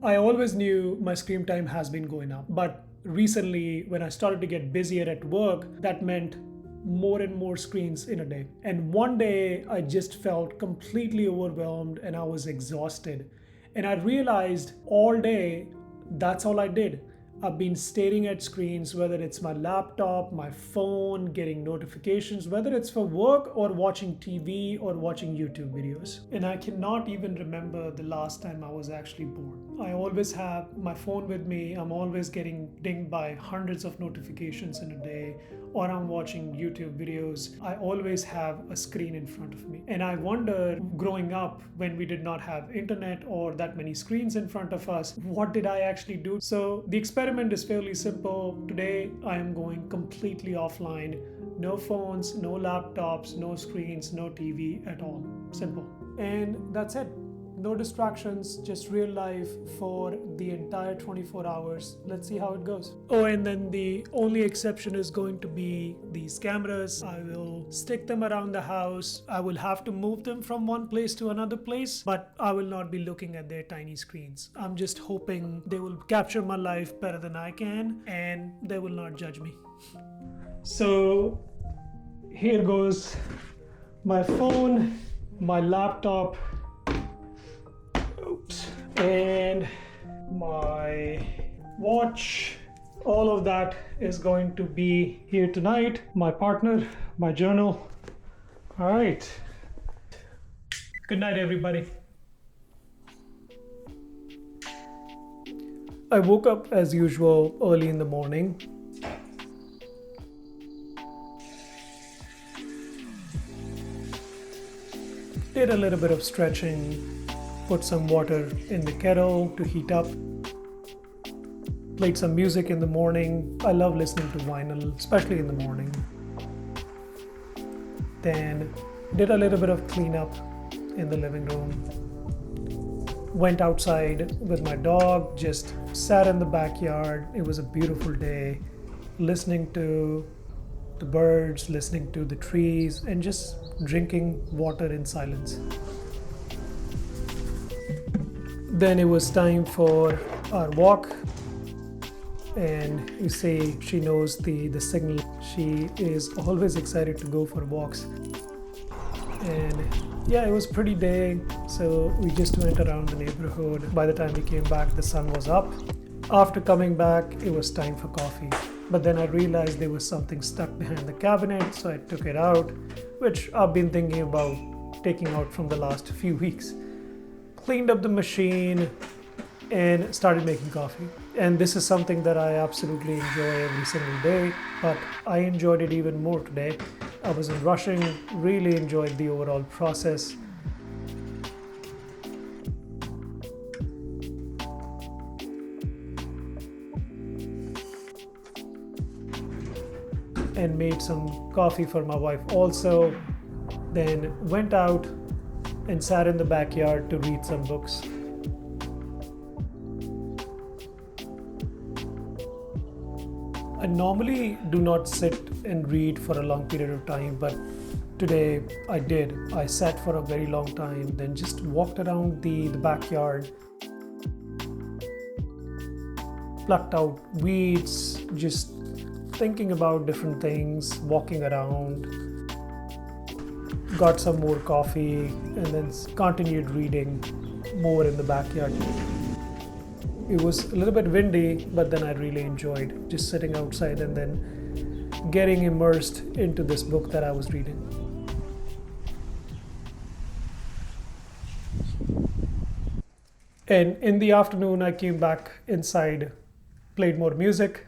I always knew my screen time has been going up, but recently, when I started to get busier at work, that meant more and more screens in a day. And one day, I just felt completely overwhelmed and I was exhausted. And I realized all day, that's all I did. I've been staring at screens, whether it's my laptop, my phone, getting notifications, whether it's for work or watching TV or watching YouTube videos. And I cannot even remember the last time I was actually bored. I always have my phone with me. I'm always getting dinged by hundreds of notifications in a day, or I'm watching YouTube videos. I always have a screen in front of me. And I wonder, growing up when we did not have internet or that many screens in front of us, what did I actually do? So the experiment is fairly simple. Today I am going completely offline. No phones, no laptops, no screens, no TV at all. Simple. And that's it. No distractions, just real life for the entire 24 hours. Let's see how it goes. Oh, and then the only exception is going to be these cameras. I will stick them around the house. I will have to move them from one place to another place, but I will not be looking at their tiny screens. I'm just hoping they will capture my life better than I can and they will not judge me. So here goes my phone, my laptop, and my watch. All of that is going to be here tonight. My partner, my journal. All right. Good night, everybody. I woke up as usual early in the morning. Did a little bit of stretching. Put some water in the kettle to heat up. Played some music in the morning. I love listening to vinyl, especially in the morning. Then did a little bit of cleanup in the living room. Went outside with my dog, just sat in the backyard. It was a beautiful day, listening to the birds, listening to the trees, and just drinking water in silence. Then it was time for our walk, and you see she knows the signal. She is always excited to go for walks. And yeah, it was a pretty day, so we just went around the neighborhood. By the time we came back, the sun was up. After coming back, it was time for coffee. But then I realized there was something stuck behind the cabinet, so I took it out, which I've been thinking about taking out from the last few weeks. Cleaned up the machine and started making coffee. And this is something that I absolutely enjoy every single day, but I enjoyed it even more today. I wasn't rushing, really enjoyed the overall process. And made some coffee for my wife also. Then went out and sat in the backyard to read some books. I normally do not sit and read for a long period of time, but today I did. I sat for a very long time, then just walked around the backyard, plucked out weeds, just thinking about different things, walking around. Got some more coffee and then continued reading more in the backyard. It was a little bit windy, but then I really enjoyed just sitting outside and then getting immersed into this book that I was reading. And in the afternoon, I came back inside, played more music.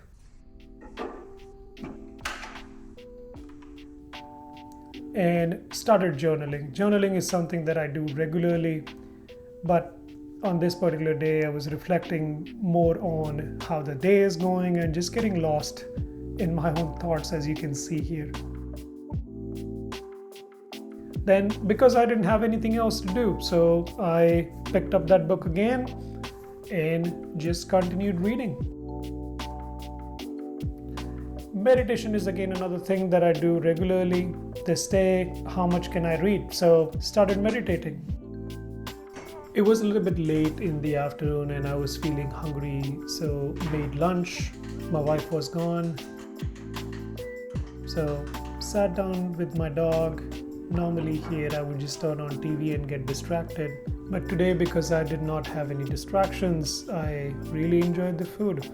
And started journaling. Journaling is something that I do regularly, but on this particular day, I was reflecting more on how the day is going and just getting lost in my own thoughts, as you can see here. Then, because I didn't have anything else to do, so I picked up that book again and just continued reading. Meditation is again another thing that I do regularly. This day, how much can I read? So started meditating. It was a little bit late in the afternoon and I was feeling hungry, so made lunch. My wife was gone. So sat down with my dog. Normally here I would just turn on TV and get distracted. But today, because I did not have any distractions, I really enjoyed the food.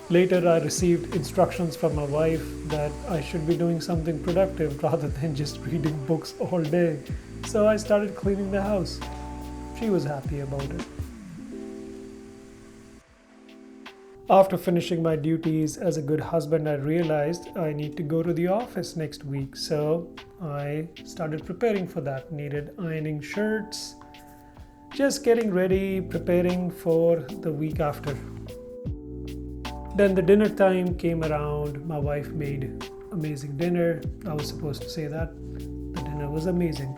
Later, I received instructions from my wife that I should be doing something productive rather than just reading books all day. So I started cleaning the house. She was happy about it. After finishing my duties as a good husband, I realized I need to go to the office next week. So I started preparing for that. Needed ironing shirts, just getting ready, preparing for the week after. Then the dinner time came around. My wife made amazing dinner. I was supposed to say that. The dinner was amazing.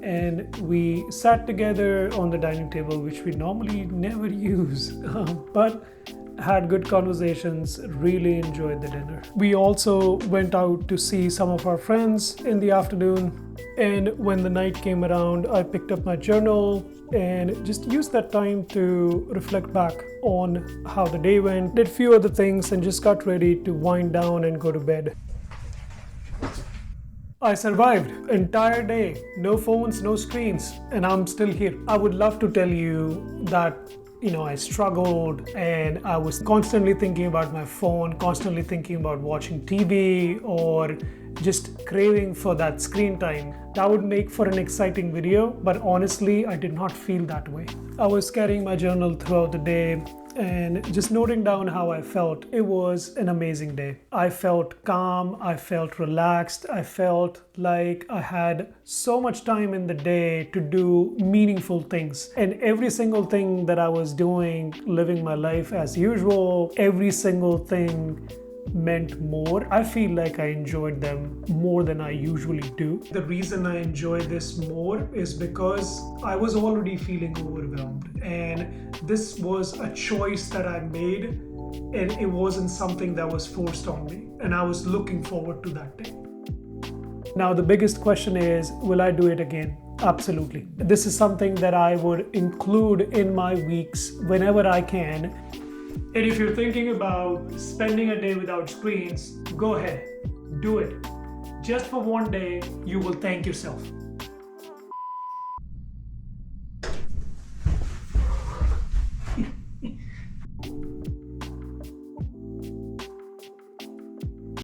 And we sat together on the dining table, which we normally never use, but had good conversations, really enjoyed the dinner. We also went out to see some of our friends in the afternoon. And when the night came around, I picked up my journal and just used that time to reflect back on how the day went, did a few other things, and just got ready to wind down and go to bed. I survived entire day, no phones, no screens, and I'm still here. I would love to tell you that I struggled and I was constantly thinking about my phone, constantly thinking about watching TV or just craving for that screen time. That would make for an exciting video, but honestly, I did not feel that way. I was carrying my journal throughout the day and just noting down how I felt. It was an amazing day. I felt calm, I felt relaxed, I felt like I had so much time in the day to do meaningful things. And every single thing that I was doing, living my life as usual, every single thing meant more. I feel like I enjoyed them more than I usually do. The reason I enjoy this more is because I was already feeling overwhelmed, and this was a choice that I made, and it wasn't something that was forced on me, and I was looking forward to that day. Now the biggest question is, will I do it again? Absolutely. This is something that I would include in my weeks whenever I can. And if you're thinking about spending a day without screens, go ahead, do it. Just for one day, you will thank yourself.